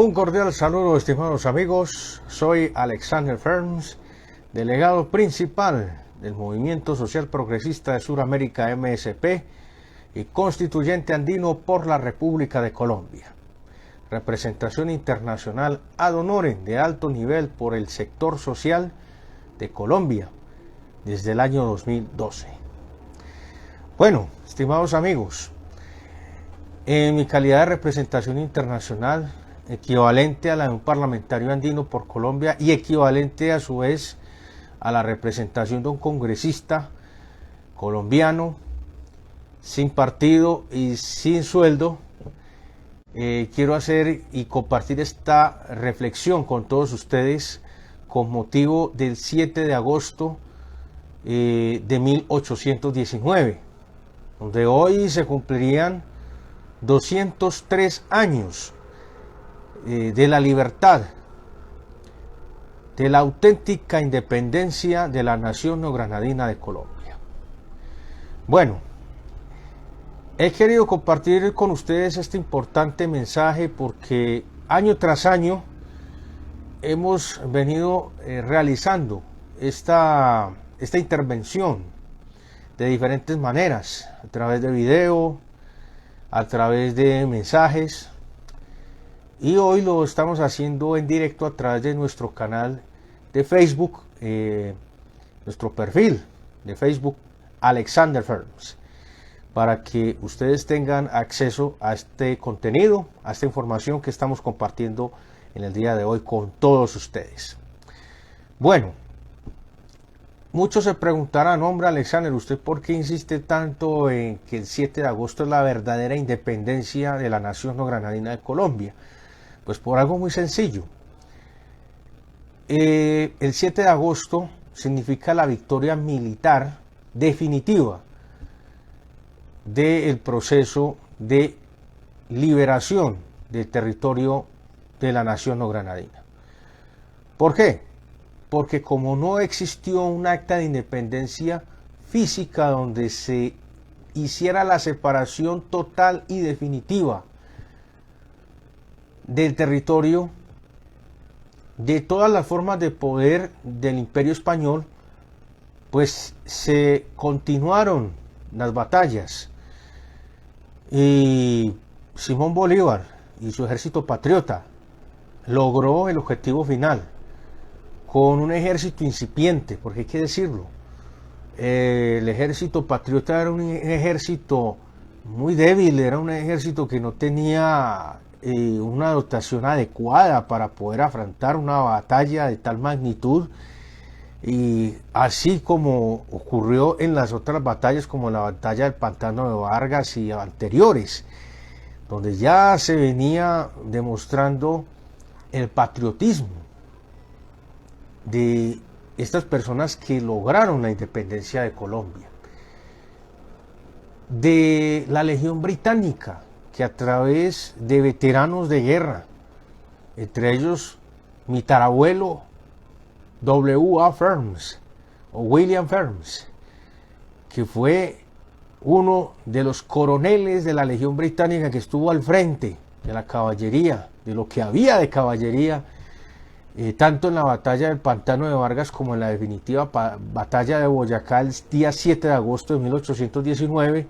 Un cordial saludo, estimados amigos. Soy Alexander Ferms, delegado principal del Movimiento Social Progresista de Suramérica MSP y constituyente andino por la República de Colombia. Representación internacional ad honorem de alto nivel por el sector social de Colombia desde el año 2012. Bueno, estimados amigos, en mi calidad de representación internacional, equivalente a la de un parlamentario andino por Colombia y equivalente a su vez a la representación de un congresista colombiano sin partido y sin sueldo, quiero hacer y compartir esta reflexión con todos ustedes con motivo del 7 de agosto de 1819, donde hoy se cumplirían 203 años de la libertad, de la auténtica independencia de la nación neogranadina de Colombia. Bueno, he querido compartir con ustedes este importante mensaje porque año tras año hemos venido realizando esta intervención de diferentes maneras, a través de video, a través de mensajes, y hoy lo estamos haciendo en directo a través de nuestro canal de Facebook, nuestro perfil de Facebook Alexander Ferms, para que ustedes tengan acceso a este contenido, a esta información que estamos compartiendo en el día de hoy con todos ustedes. Bueno, muchos se preguntarán: hombre Alexander, ¿usted por qué insiste tanto en que el 7 de agosto es la verdadera independencia de la nación neogranadina de Colombia? Pues por algo muy sencillo. El 7 de agosto significa la victoria militar definitiva del proceso de liberación del territorio de la nación neogranadina. ¿Por qué? Porque como no existió un acta de independencia física donde se hiciera la separación total y definitiva del territorio de todas las formas de poder del Imperio Español, pues se continuaron las batallas y Simón Bolívar y su ejército patriota logró el objetivo final con un ejército incipiente, porque hay que decirlo, el ejército patriota era un ejército muy débil, era un ejército que no tenía una dotación adecuada para poder afrontar una batalla de tal magnitud, y así como ocurrió en las otras batallas, como la batalla del Pantano de Vargas y anteriores, donde ya se venía demostrando el patriotismo de estas personas que lograron la independencia de Colombia, de la Legión Británica, que a través de veteranos de guerra, entre ellos mi tarabuelo W.A. Ferms o William Ferms, que fue uno de los coroneles de la Legión Británica que estuvo al frente de la caballería, de lo que había de caballería, tanto en la batalla del Pantano de Vargas como en la definitiva batalla de Boyacá el día 7 de agosto de 1819,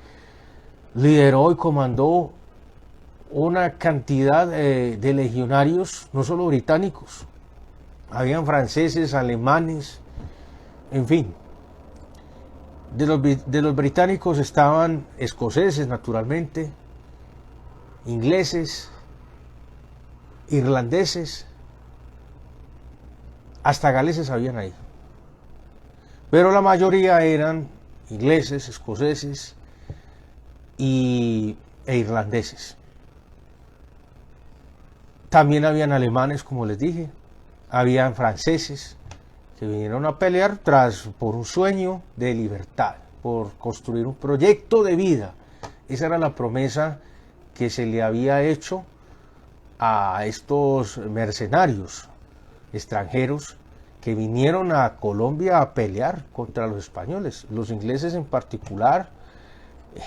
lideró y comandó una cantidad de legionarios, no solo británicos, habían franceses, alemanes, en fin. De los británicos estaban escoceses, naturalmente, ingleses, irlandeses, hasta galeses habían ahí. Pero la mayoría eran ingleses, escoceses e irlandeses. También habían alemanes, como les dije, habían franceses que vinieron a pelear por un sueño de libertad, por construir un proyecto de vida. Esa era la promesa que se le había hecho a estos mercenarios extranjeros que vinieron a Colombia a pelear contra los españoles, los ingleses en particular.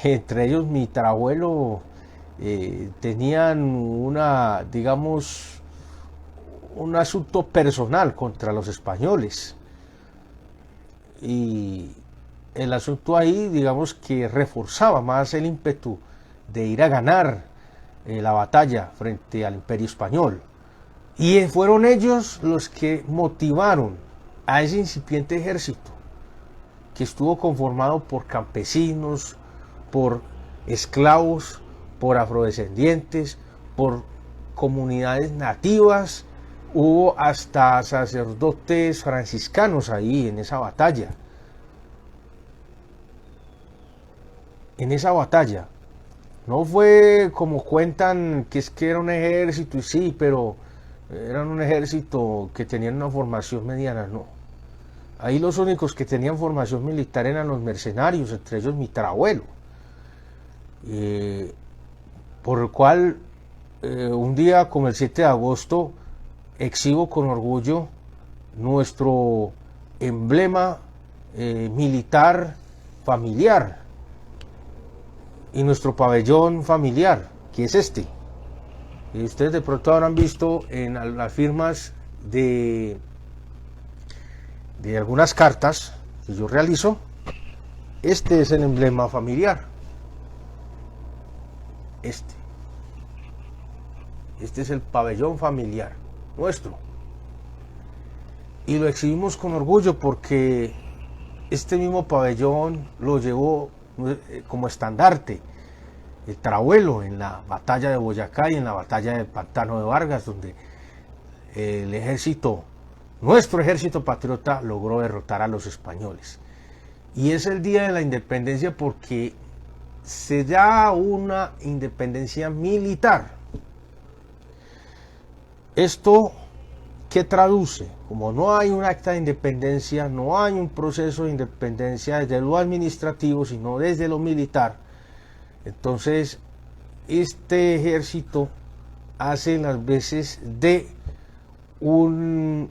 Entre ellos mi tarabuelo tenían una, digamos, un asunto personal contra los españoles. Y el asunto ahí, digamos que reforzaba más el ímpetu de ir a ganar la batalla frente al Imperio Español. Y fueron ellos los que motivaron a ese incipiente ejército, que estuvo conformado por campesinos, por esclavos, por afrodescendientes, por comunidades nativas. Hubo hasta sacerdotes franciscanos ahí en esa batalla. En esa batalla no fue como cuentan, que es que era un ejército, y sí, pero eran un ejército que tenían una formación mediana, no. Ahí los únicos que tenían formación militar eran los mercenarios, entre ellos mi tarabuelo, por el cual un día como el 7 de agosto exhibo con orgullo nuestro emblema militar familiar y nuestro pabellón familiar, que es este. Y ustedes de pronto habrán visto en las firmas de algunas cartas que yo realizo, este es el emblema familiar. Este es el pabellón familiar nuestro. Y lo exhibimos con orgullo porque este mismo pabellón lo llevó como estandarte el tarabuelo en la batalla de Boyacá y en la batalla del Pantano de Vargas, donde el ejército, nuestro ejército patriota, logró derrotar a los españoles. Y es el día de la independencia porque se da una independencia militar. Esto, ¿qué traduce? Como no hay un acta de independencia, no hay un proceso de independencia desde lo administrativo, sino desde lo militar. Entonces, este ejército hace las veces de un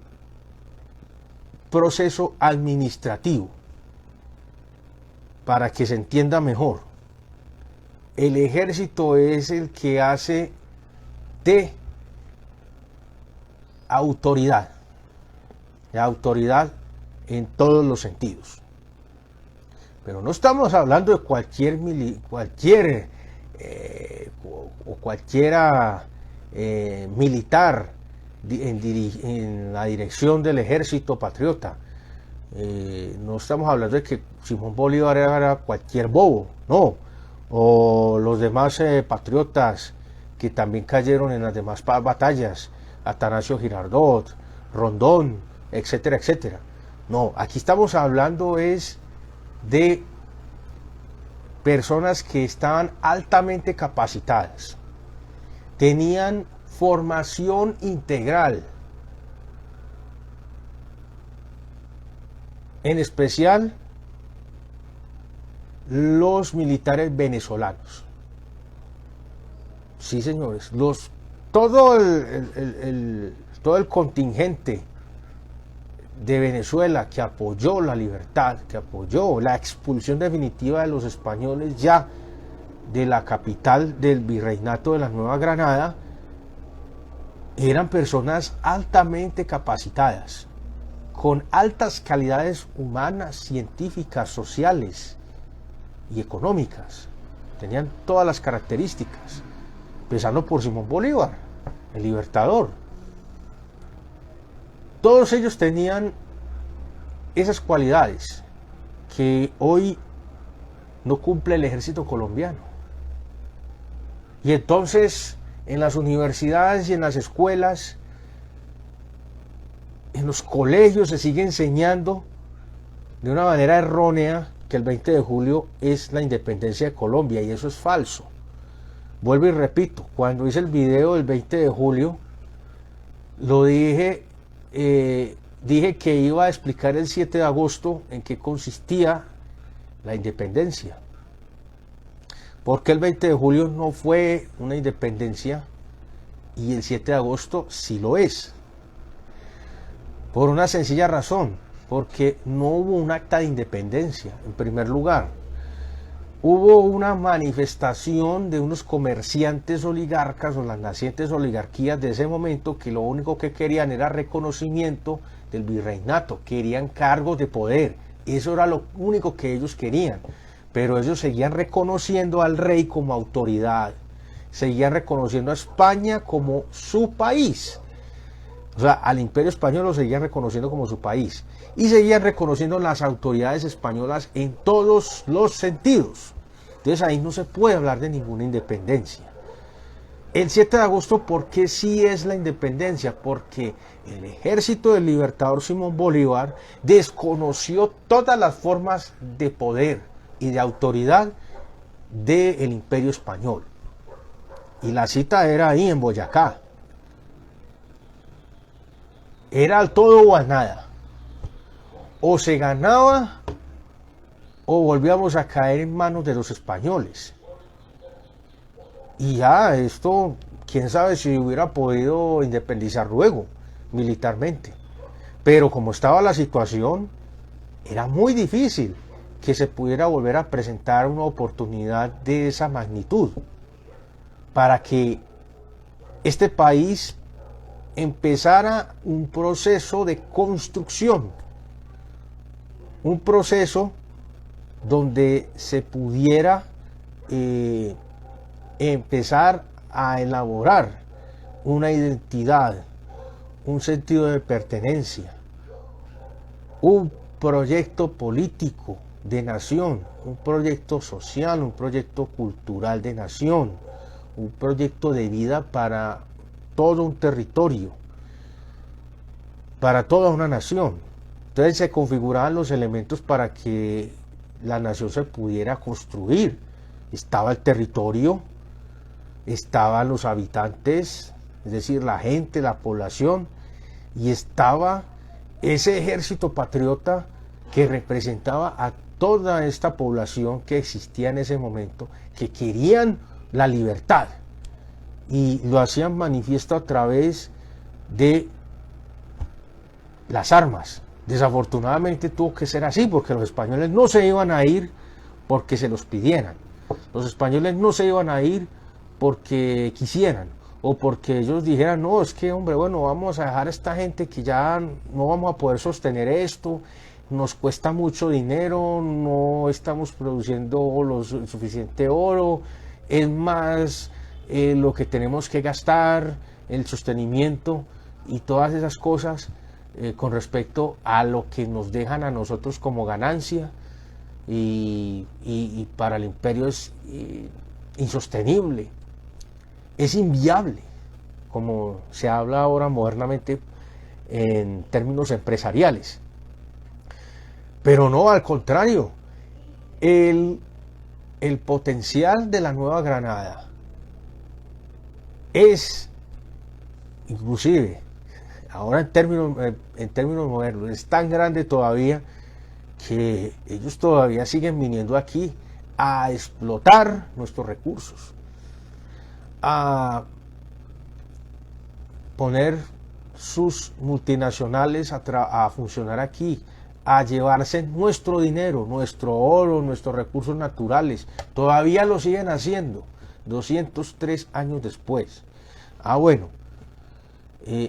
proceso administrativo. Para que se entienda mejor, el ejército es el que hace de autoridad en todos los sentidos. Pero no estamos hablando de cualquiera militar en la dirección del ejército patriota. No estamos hablando de que Simón Bolívar era cualquier bobo, no, o los demás patriotas que también cayeron en las demás batallas, Atanasio Girardot, Rondón, etcétera, etcétera. No, aquí estamos hablando es de personas que estaban altamente capacitadas, tenían formación integral, en especial los militares venezolanos. Sí, señores, todo el contingente de Venezuela que apoyó la libertad, que apoyó la expulsión definitiva de los españoles ya de la capital del virreinato de la Nueva Granada, eran personas altamente capacitadas, con altas calidades humanas, científicas, sociales y económicas. Tenían todas las características, empezando por Simón Bolívar, el libertador. Todos ellos tenían esas cualidades que hoy no cumple el ejército colombiano. Y entonces en las universidades y en las escuelas, en los colegios se sigue enseñando de una manera errónea que el 20 de julio es la independencia de Colombia, y eso es falso. Vuelvo y repito, cuando hice el video del 20 de julio, lo dije que iba a explicar el 7 de agosto en qué consistía la independencia. Porque el 20 de julio no fue una independencia y el 7 de agosto sí lo es. Por una sencilla razón, porque no hubo un acta de independencia, en primer lugar. hubo una manifestación de unos comerciantes oligarcas o las nacientes oligarquías de ese momento que lo único que querían era reconocimiento del virreinato, querían cargos de poder, eso era lo único que ellos querían, pero ellos seguían reconociendo al rey como autoridad, seguían reconociendo a España como su país. O sea, al Imperio Español lo seguían reconociendo como su país y seguían reconociendo las autoridades españolas en todos los sentidos. Entonces ahí no se puede hablar de ninguna independencia. El 7 de agosto, ¿por qué sí es la independencia? Porque el ejército del libertador Simón Bolívar desconoció todas las formas de poder y de autoridad del Imperio Español. Y la cita era ahí en Boyacá. Era al todo o al nada. O se ganaba o volvíamos a caer en manos de los españoles. Y ya esto, quién sabe si hubiera podido independizar luego, militarmente. Pero como estaba la situación, era muy difícil que se pudiera volver a presentar una oportunidad de esa magnitud para que este país empezara un proceso de construcción, un proceso donde se pudiera empezar a elaborar una identidad, un sentido de pertenencia, un proyecto político de nación, un proyecto social, un proyecto cultural de nación, un proyecto de vida para todo un territorio, para toda una nación. Entonces se configuraban los elementos para que la nación se pudiera construir. Estaba el territorio, estaban los habitantes, es decir, la gente, la población, y estaba ese ejército patriota que representaba a toda esta población que existía en ese momento, que querían la libertad, y lo hacían manifiesto a través de las armas. Desafortunadamente tuvo que ser así, porque los españoles no se iban a ir porque se los pidieran. Los españoles no se iban a ir porque quisieran o porque ellos dijeran, no, es que hombre, bueno, vamos a dejar a esta gente que ya no vamos a poder sostener esto, nos cuesta mucho dinero, no estamos produciendo el suficiente oro, es más lo que tenemos que gastar, el sostenimiento y todas esas cosas con respecto a lo que nos dejan a nosotros como ganancia, y para el imperio es insostenible, es inviable, como se habla ahora modernamente en términos empresariales. Pero no, al contrario, el potencial de la Nueva Granada es, inclusive, ahora en términos modernos, es tan grande todavía que ellos todavía siguen viniendo aquí a explotar nuestros recursos, a poner sus multinacionales a funcionar aquí, a llevarse nuestro dinero, nuestro oro, nuestros recursos naturales. Todavía lo siguen haciendo 203 años después. Bueno,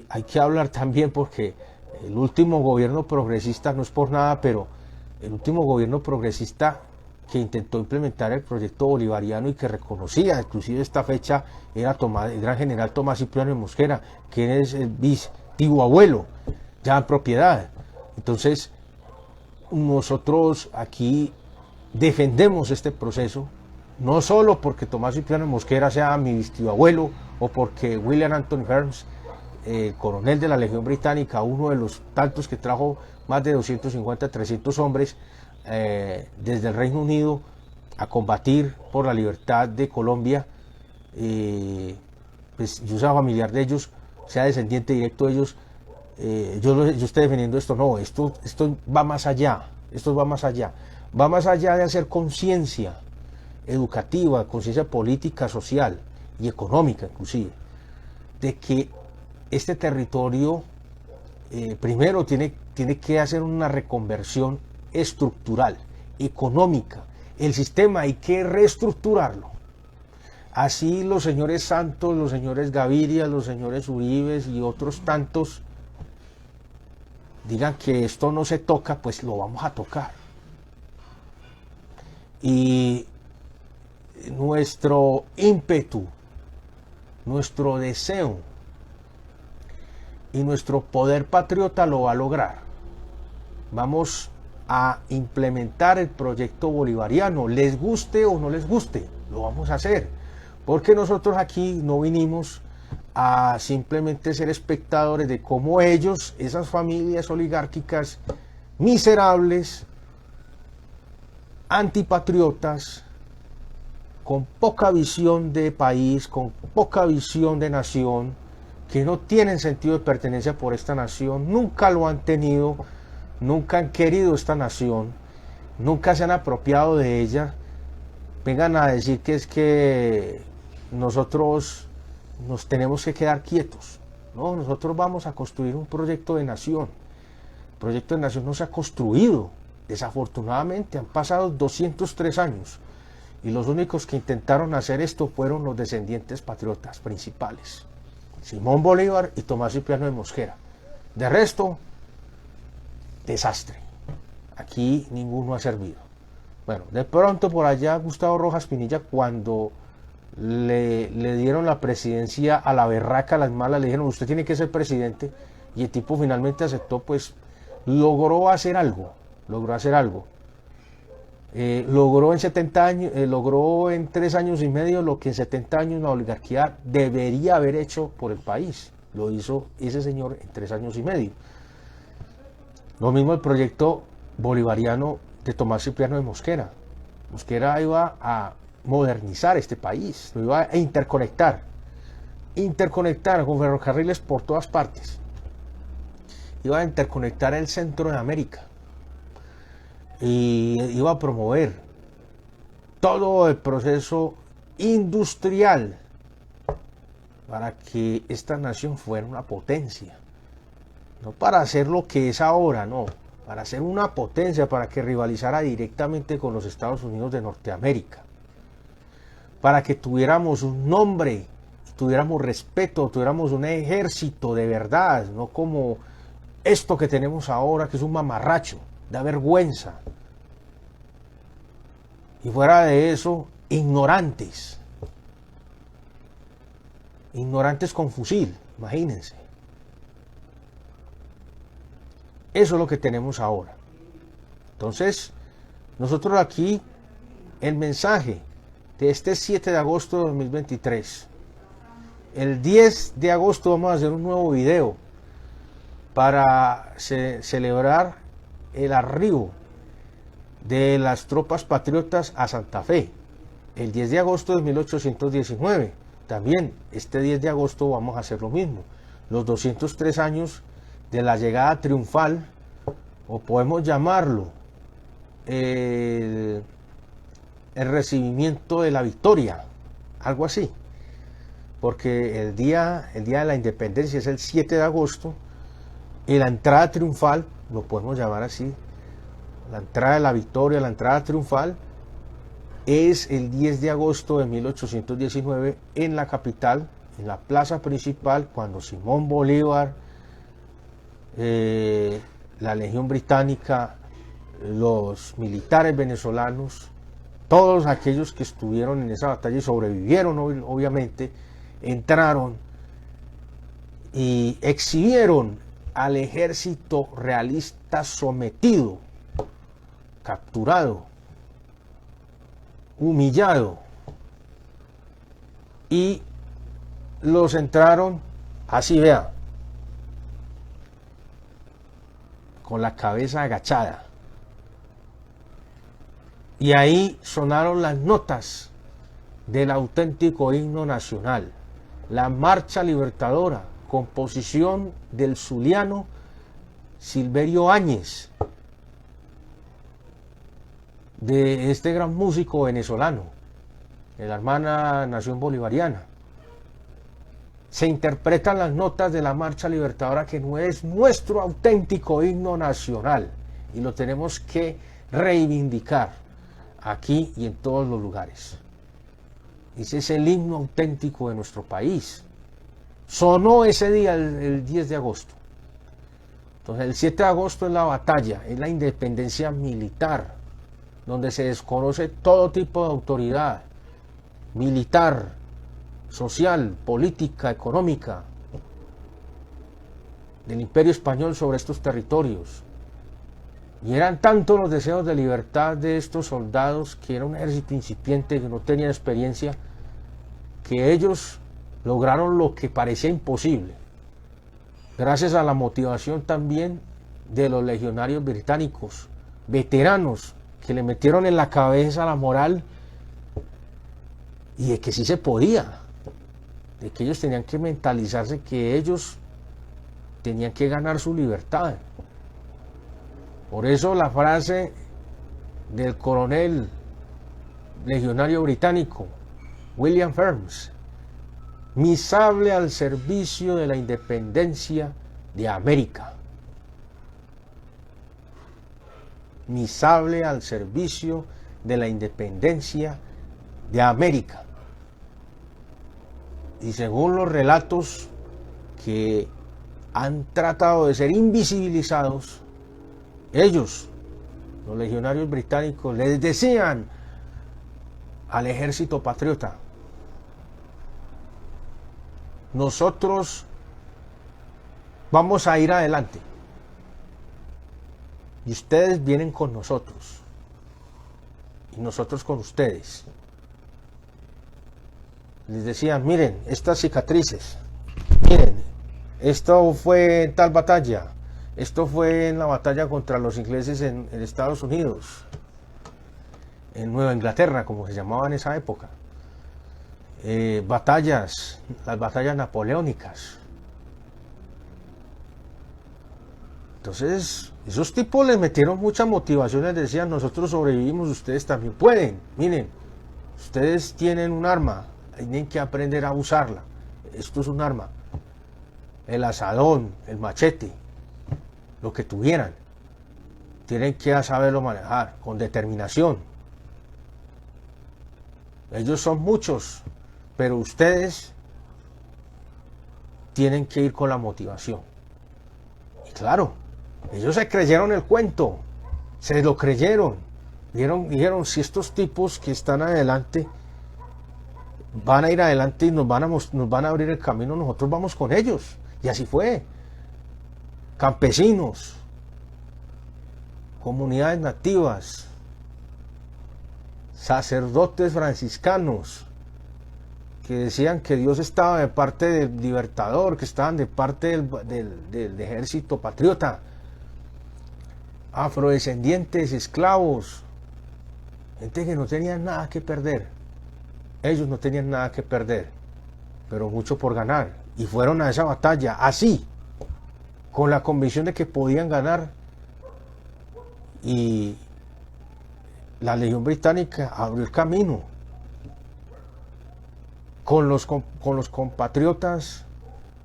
hay que hablar también, porque el último gobierno progresista, no es por nada, pero el último gobierno progresista que intentó implementar el proyecto bolivariano y que reconocía, inclusive esta fecha, era el gran general Tomás Cipriano de Mosquera, que es el tío abuelo, ya en propiedad. Entonces, nosotros aquí defendemos este proceso, no solo porque Tomás Cipriano de Mosquera sea mi tío abuelo, o porque William Anthony Herms, coronel de la Legión Británica, uno de los tantos que trajo más de 250, 300 hombres desde el Reino Unido a combatir por la libertad de Colombia, pues yo sea familiar de ellos, sea descendiente directo de ellos, yo estoy defendiendo esto. No, esto va más allá, va más allá de hacer conciencia educativa, conciencia política, social y económica inclusive, de que este territorio primero tiene que hacer una reconversión estructural, económica, el sistema hay que reestructurarlo. Así los señores Santos, los señores Gaviria, los señores Uribes y otros tantos digan que esto no se toca, pues lo vamos a tocar. Y nuestro ímpetu, nuestro deseo y nuestro poder patriota lo va a lograr. Vamos a implementar el proyecto bolivariano, les guste o no les guste, lo vamos a hacer. Porque nosotros aquí no vinimos a simplemente ser espectadores de cómo ellos, esas familias oligárquicas miserables, antipatriotas, con poca visión de país, con poca visión de nación, que no tienen sentido de pertenencia por esta nación, nunca lo han tenido, nunca han querido esta nación, nunca se han apropiado de ella, vengan a decir que es que nosotros nos tenemos que quedar quietos. No, nosotros vamos a construir un proyecto de nación. El proyecto de nación no se ha construido. Desafortunadamente han pasado 203 años y los únicos que intentaron hacer esto fueron los descendientes patriotas principales, Simón Bolívar y Tomás Cipriano de Mosquera. De resto, desastre. Aquí ninguno ha servido. Bueno, de pronto por allá Gustavo Rojas Pinilla, cuando le dieron la presidencia a la berraca, a las malas, le dijeron usted tiene que ser presidente, y el tipo finalmente aceptó, pues logró hacer algo, logró en 70 años, logró en 3 años y medio lo que en 70 años la oligarquía debería haber hecho por el país. Lo hizo ese señor en 3 años y medio. Lo mismo el proyecto bolivariano de Tomás Cipriano de Mosquera. Mosquera iba a modernizar este país, lo iba a interconectar con ferrocarriles por todas partes, iba a interconectar el centro de América y iba a promover todo el proceso industrial para que esta nación fuera una potencia, no para hacer lo que es ahora, no, para ser una potencia, para que rivalizara directamente con los Estados Unidos de Norteamérica, para que tuviéramos un nombre, tuviéramos respeto, tuviéramos un ejército de verdad, no como esto que tenemos ahora, que es un mamarracho, da vergüenza. Y fuera de eso, ignorantes con fusil, imagínense. Eso es lo que tenemos ahora. Entonces, nosotros aquí, el mensaje de este 7 de agosto de 2023. El 10 de agosto vamos a hacer un nuevo video para celebrar el arribo de las tropas patriotas a Santa Fe. El 10 de agosto de 1819. También este 10 de agosto vamos a hacer lo mismo. Los 203 años de la llegada triunfal, o podemos llamarlo el recibimiento de la victoria, algo así, porque el día de la independencia es el 7 de agosto y la entrada triunfal, lo podemos llamar así, la entrada de la victoria, la entrada triunfal es el 10 de agosto de 1819 en la capital, en la plaza principal, cuando Simón Bolívar, la Legión Británica, los militares venezolanos, todos aquellos que estuvieron en esa batalla y sobrevivieron, obviamente, entraron y exhibieron al ejército realista sometido, capturado, humillado, y los entraron así, vea, con la cabeza agachada. Y ahí sonaron las notas del auténtico himno nacional, la Marcha Libertadora, composición del zuliano Silverio Áñez, de este gran músico venezolano, de la hermana nación bolivariana. Se interpretan las notas de la Marcha Libertadora, que no es nuestro auténtico himno nacional, y lo tenemos que reivindicar. aquí y en todos los lugares. Ese es el himno auténtico de nuestro país. Sonó ese día, el 10 de agosto. Entonces el 7 de agosto es la batalla, es la independencia militar, donde se desconoce todo tipo de autoridad militar, social, política, económica del Imperio Español sobre estos territorios. Y eran tantos los deseos de libertad de estos soldados, que era un ejército incipiente, que no tenía experiencia, que ellos lograron lo que parecía imposible, gracias a la motivación también de los legionarios británicos, veteranos, que le metieron en la cabeza la moral y de que sí se podía, de que ellos tenían que mentalizarse que ellos tenían que ganar su libertad. Por eso la frase del coronel legionario británico William Ferms: mi sable al servicio de la independencia de América. Mi sable al servicio de la independencia de América. Y según los relatos que han tratado de ser invisibilizados, ellos, los legionarios británicos, les decían al ejército patriota: nosotros vamos a ir adelante y ustedes vienen con nosotros y nosotros con ustedes. Les decían: miren estas cicatrices, miren, esto fue en tal batalla, esto fue en la batalla contra los ingleses en Estados Unidos, en Nueva Inglaterra, como se llamaba en esa época. Batallas, las batallas napoleónicas. Entonces, esos tipos les metieron mucha motivación, les decían: nosotros sobrevivimos, ustedes también pueden. Miren, ustedes tienen un arma, tienen que aprender a usarla. Esto es un arma. El asadón, el machete, lo que tuvieran, tienen que saberlo manejar con determinación. Ellos son muchos, pero ustedes tienen que ir con la motivación. Y claro, ellos se creyeron el cuento, se lo creyeron. Dijeron: si estos tipos que están adelante van a ir adelante y nos van a abrir el camino, nosotros vamos con ellos. Y así fue. Campesinos, comunidades nativas, sacerdotes franciscanos, que decían que Dios estaba de parte del libertador, que estaban de parte del ejército patriota, afrodescendientes, esclavos, gente que no tenía nada que perder. Ellos no tenían nada que perder, pero mucho por ganar. Y fueron a esa batalla así, con la convicción de que podían ganar. Y la Legión Británica abrió el camino con los compatriotas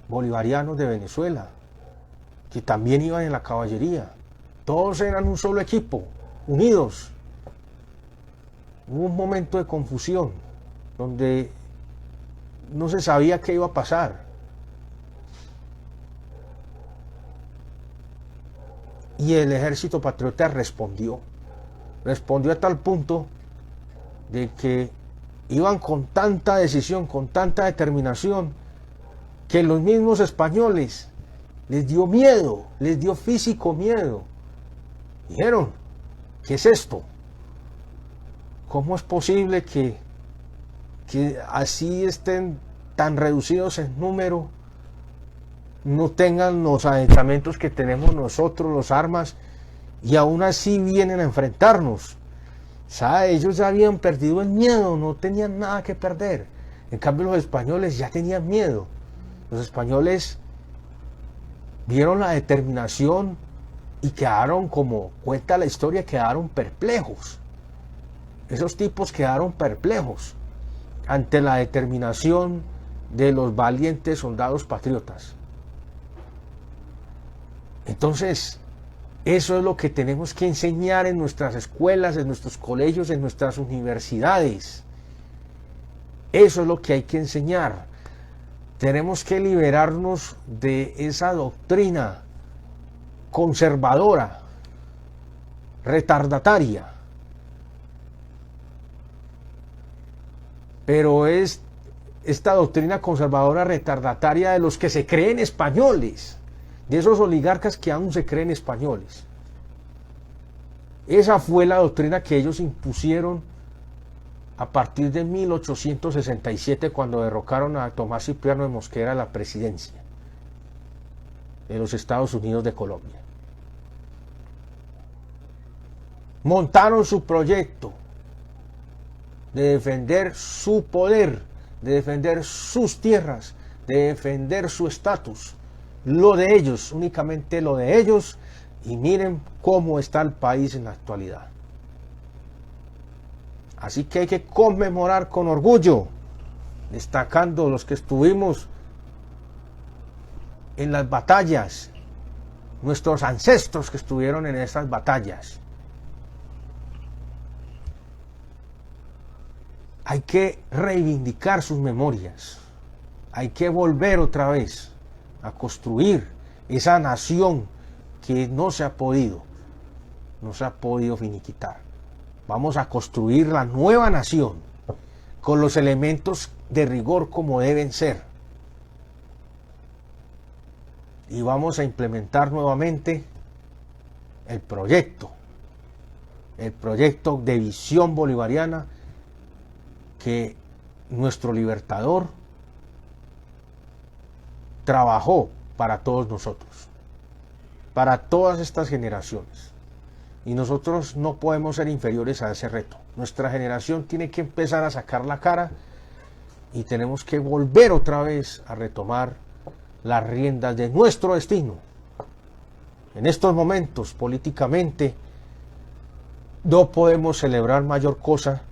bolivarianos de Venezuela, que también iban en la caballería. Todos eran un solo equipo, unidos. Hubo un momento de confusión donde no se sabía qué iba a pasar. Y el ejército patriota respondió a tal punto de que iban con tanta decisión, con tanta determinación, que los mismos españoles les dio miedo, les dio físico miedo. Dijeron: ¿qué es esto? ¿Cómo es posible que así estén tan reducidos en número, no tengan los adiestramientos que tenemos nosotros, los armas, y aún así vienen a enfrentarnos? O sea, ellos ya habían perdido el miedo, no tenían nada que perder. En cambio, los españoles ya tenían miedo. Los españoles vieron la determinación y quedaron, como cuenta la historia, quedaron perplejos. Esos tipos quedaron perplejos ante la determinación de los valientes soldados patriotas. Entonces, Eso es lo que tenemos que enseñar en nuestras escuelas, en nuestros colegios, en nuestras universidades. Eso es lo que hay que enseñar. Tenemos que liberarnos de esa doctrina conservadora, retardataria. Pero es esta doctrina conservadora retardataria de los que se creen españoles, de esos oligarcas que aún se creen españoles. Esa fue la doctrina que ellos impusieron a partir de 1867, cuando derrocaron a Tomás Cipriano de Mosquera a la presidencia de los Estados Unidos de Colombia. Montaron su proyecto de defender su poder, de defender sus tierras, de defender su estatus, lo de ellos, únicamente lo de ellos, y miren cómo está el país en la actualidad. Así que hay que conmemorar con orgullo, destacando los que estuvimos en las batallas, nuestros ancestros que estuvieron en esas batallas. Hay que reivindicar sus memorias, hay que volver otra vez a construir esa nación que no se ha podido finiquitar. Vamos a construir la nueva nación con los elementos de rigor como deben ser. Y vamos a implementar nuevamente el proyecto de visión bolivariana que nuestro libertador trabajó para todos nosotros, para todas estas generaciones. Y nosotros no podemos ser inferiores a ese reto. Nuestra generación tiene que empezar a sacar la cara y tenemos que volver otra vez a retomar las riendas de nuestro destino. En estos momentos, políticamente, no podemos celebrar mayor cosa,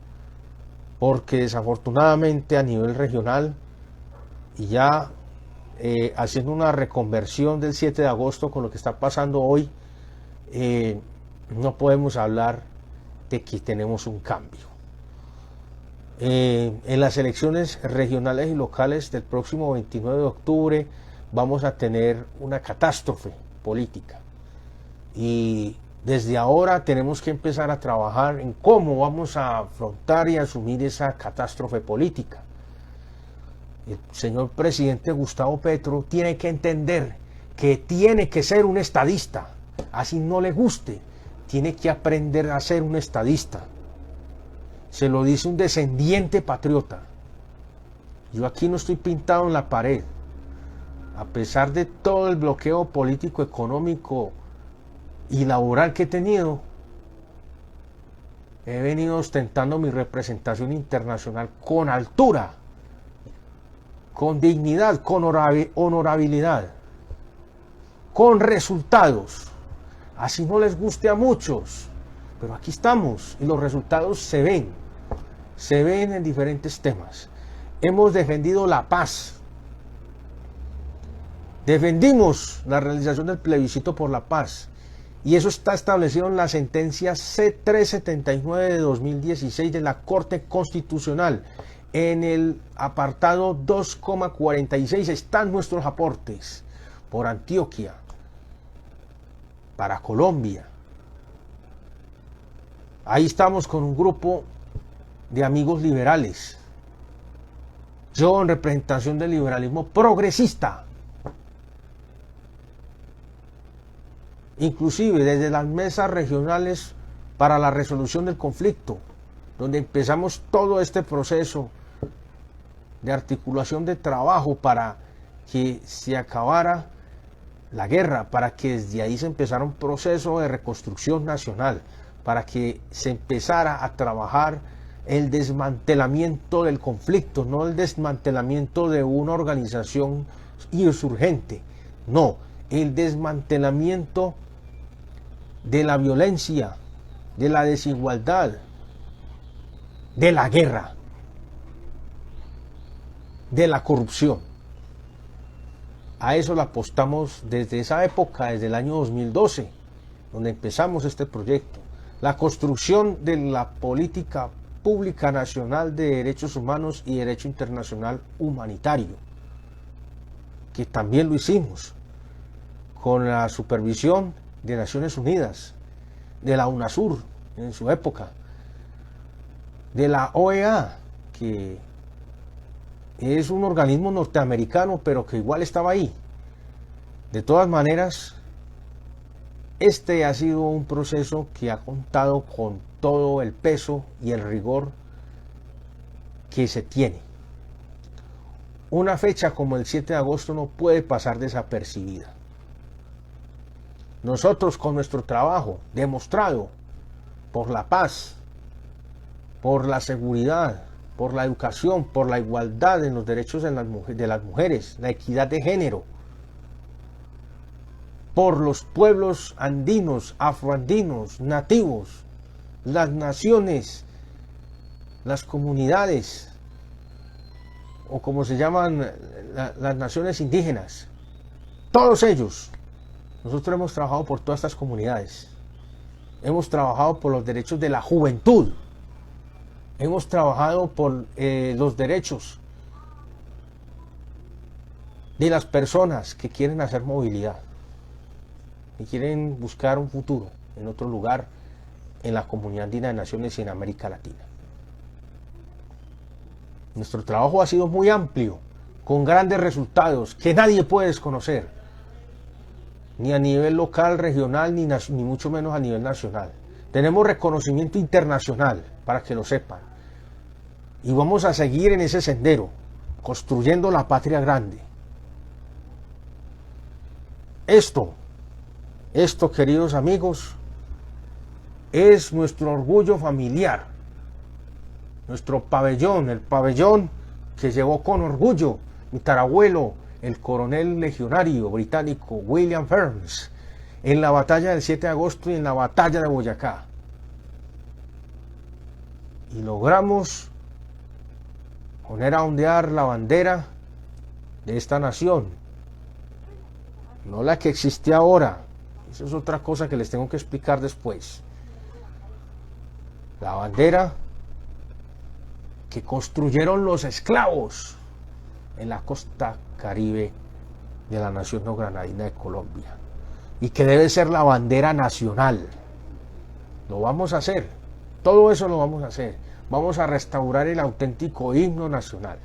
porque desafortunadamente a nivel regional, y ya haciendo una reconversión del 7 de agosto con lo que está pasando hoy, no podemos hablar de que tenemos un cambio. En las elecciones regionales y locales del próximo 29 de octubre vamos a tener una catástrofe política. Y desde ahora tenemos que empezar a trabajar en cómo vamos a afrontar y asumir esa catástrofe política. El señor presidente Gustavo Petro tiene que entender que tiene que ser un estadista, así no le guste, tiene que aprender a ser un estadista. Se lo dice un descendiente patriota. Yo aquí no estoy pintado en la pared. A pesar de todo el bloqueo político, económico y laboral que he tenido, he venido ostentando mi representación internacional con altura, con dignidad, con honorabilidad, con resultados. Así no les guste a muchos, pero aquí estamos y los resultados se ven en diferentes temas. Hemos defendido la paz. Defendimos la realización del plebiscito por la paz, y eso está establecido en la sentencia C379 de 2016 de la Corte Constitucional. En el apartado 2,46 están nuestros aportes por Antioquia, para Colombia. Ahí estamos con un grupo de amigos liberales. Yo en representación del liberalismo progresista. Inclusive desde las mesas regionales para la resolución del conflicto, donde empezamos todo este proceso de articulación de trabajo para que se acabara la guerra, para que desde ahí se empezara un proceso de reconstrucción nacional, para que se empezara a trabajar el desmantelamiento del conflicto, no el desmantelamiento de una organización insurgente, no, el desmantelamiento de la violencia, de la desigualdad, de la guerra, de la corrupción. A eso le apostamos desde esa época, desde el año 2012, donde empezamos este proyecto, la construcción de la política pública nacional de derechos humanos y derecho internacional humanitario, que también lo hicimos con la supervisión de Naciones Unidas, de la UNASUR en su época, de la OEA, que es un organismo norteamericano, pero que igual estaba ahí. De todas maneras, este ha sido un proceso que ha contado con todo el peso y el rigor que se tiene. Una fecha como el 7 de agosto no puede pasar desapercibida. Nosotros, con nuestro trabajo demostrado por la paz, por la seguridad, por la educación, por la igualdad en los derechos de las mujeres, la equidad de género, por los pueblos andinos, afroandinos, nativos, las naciones, las comunidades, o como se llaman las naciones indígenas, todos ellos. Nosotros hemos trabajado por todas estas comunidades, hemos trabajado por los derechos de la juventud, hemos trabajado por los derechos de las personas que quieren hacer movilidad, que quieren buscar un futuro en otro lugar, en la Comunidad Andina de Naciones y en América Latina. Nuestro trabajo ha sido muy amplio, con grandes resultados que nadie puede desconocer, ni a nivel local, regional, ni mucho menos a nivel nacional. Tenemos reconocimiento internacional, para que lo sepan, y vamos a seguir en ese sendero, construyendo la patria grande. Esto, queridos amigos, es nuestro orgullo familiar, nuestro pabellón, el pabellón que llevó con orgullo mi tarabuelo, el coronel legionario británico William Ferns, en la batalla del 7 de agosto y en la batalla de Boyacá. Y logramos poner a ondear la bandera de esta nación, no la que existe ahora. Eso es otra cosa que les tengo que explicar después. La bandera que construyeron los esclavos en la costa caribe de la nación no granadina de Colombia, y que debe ser la bandera nacional. Lo vamos a hacer, todo eso lo vamos a hacer. Vamos a restaurar el auténtico himno nacional.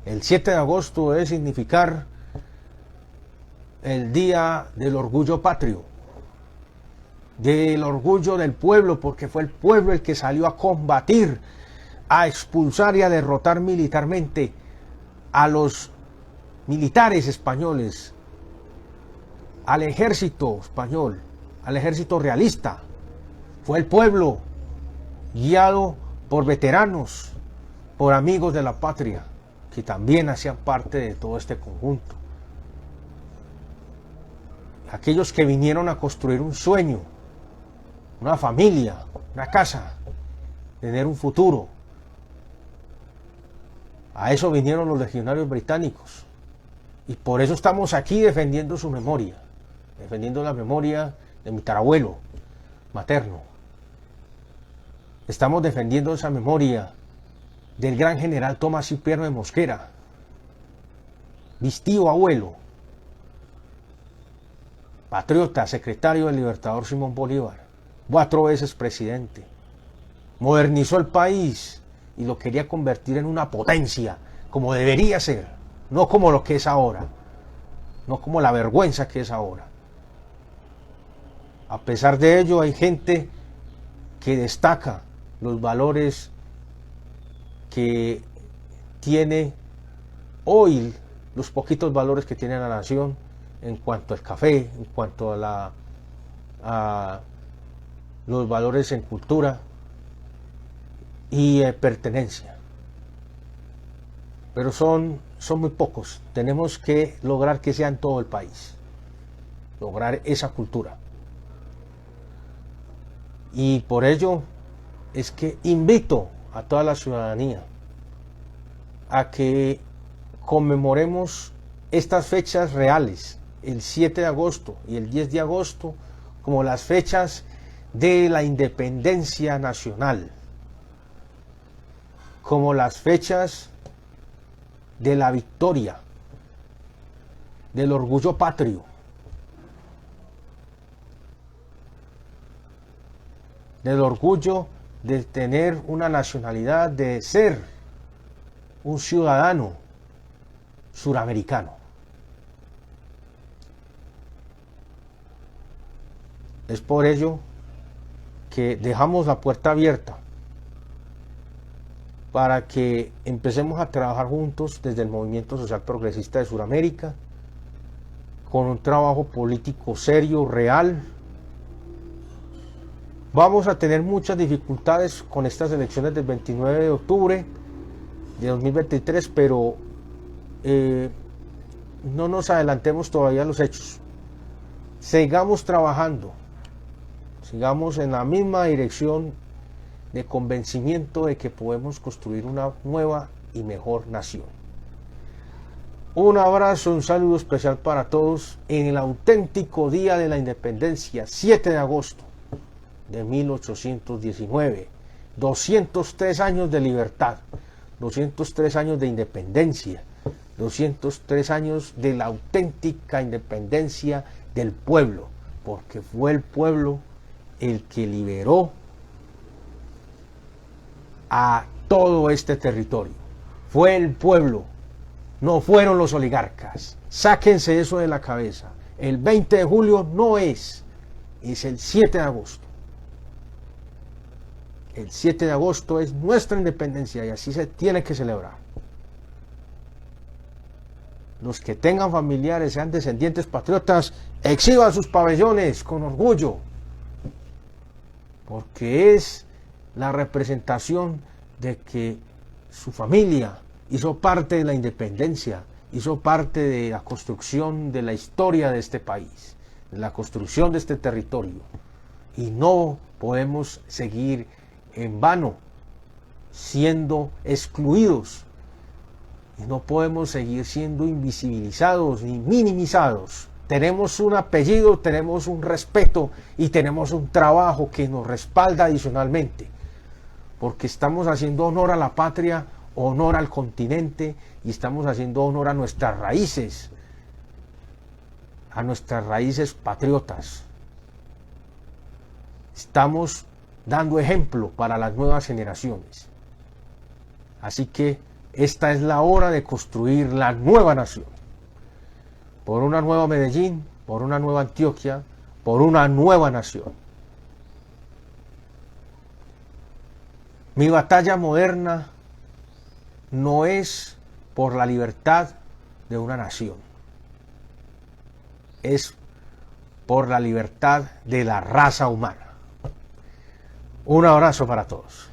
El 7 de agosto debe significar el día del orgullo patrio, del orgullo del pueblo, porque fue el pueblo el que salió a combatir, a expulsar y a derrotar militarmente a los militares españoles, al ejército español, al ejército realista. Fue el pueblo, guiado por veteranos, por amigos de la patria, que también hacían parte de todo este conjunto. Aquellos que vinieron a construir un sueño, una familia, una casa, tener un futuro. A eso vinieron los legionarios británicos. Y por eso estamos aquí defendiendo su memoria, defendiendo la memoria de mi tarabuelo materno. Estamos defendiendo esa memoria del gran general Tomás Cipriano de Mosquera, mis tío abuelo, patriota, secretario del Libertador Simón Bolívar, 4 veces presidente. Modernizó el país y lo quería convertir en una potencia, como debería ser, no como lo que es ahora, no como la vergüenza que es ahora. A pesar de ello, hay gente que destaca los valores que tiene hoy, los poquitos valores que tiene la nación en cuanto al café, en cuanto a los valores en cultura y pertenencia. Pero son muy pocos. Tenemos que lograr que sea en todo el país, lograr esa cultura. Y por ello es que invito a toda la ciudadanía a que conmemoremos estas fechas reales, el 7 de agosto y el 10 de agosto como las fechas de la independencia nacional, como las fechas de la victoria, del orgullo patrio, del orgullo de tener una nacionalidad, de ser un ciudadano suramericano. Es por ello que dejamos la puerta abierta para que empecemos a trabajar juntos desde el Movimiento Social Progresista de Suramérica, con un trabajo político serio, real. Vamos a tener muchas dificultades con estas elecciones del 29 de octubre de 2023, pero no nos adelantemos todavía a los hechos. Sigamos trabajando, sigamos en la misma dirección de convencimiento de que podemos construir una nueva y mejor nación. Un abrazo, un saludo especial para todos en el auténtico día de la independencia, 7 de agosto de 1819. 203 años de libertad, 203 años de independencia, 203 años de la auténtica independencia del pueblo, porque fue el pueblo el que liberó a todo este territorio. Fue el pueblo, no fueron los oligarcas. Sáquense eso de la cabeza. El 20 de julio no es el 7 de agosto. El 7 de agosto es nuestra independencia y así se tiene que celebrar. Los que tengan familiares, sean descendientes patriotas, exhiban sus pabellones con orgullo, porque es la representación de que su familia hizo parte de la independencia, hizo parte de la construcción de la historia de este país, de la construcción de este territorio. Y no podemos seguir en vano siendo excluidos, y no podemos seguir siendo invisibilizados ni minimizados. Tenemos un apellido, tenemos un respeto y tenemos un trabajo que nos respalda adicionalmente, porque estamos haciendo honor a la patria, honor al continente, y estamos haciendo honor a nuestras raíces patriotas. Estamos dando ejemplo para las nuevas generaciones. Así que esta es la hora de construir la nueva nación, por una nueva Medellín, por una nueva Antioquia, por una nueva nación. Mi batalla moderna no es por la libertad de una nación, es por la libertad de la raza humana. Un abrazo para todos.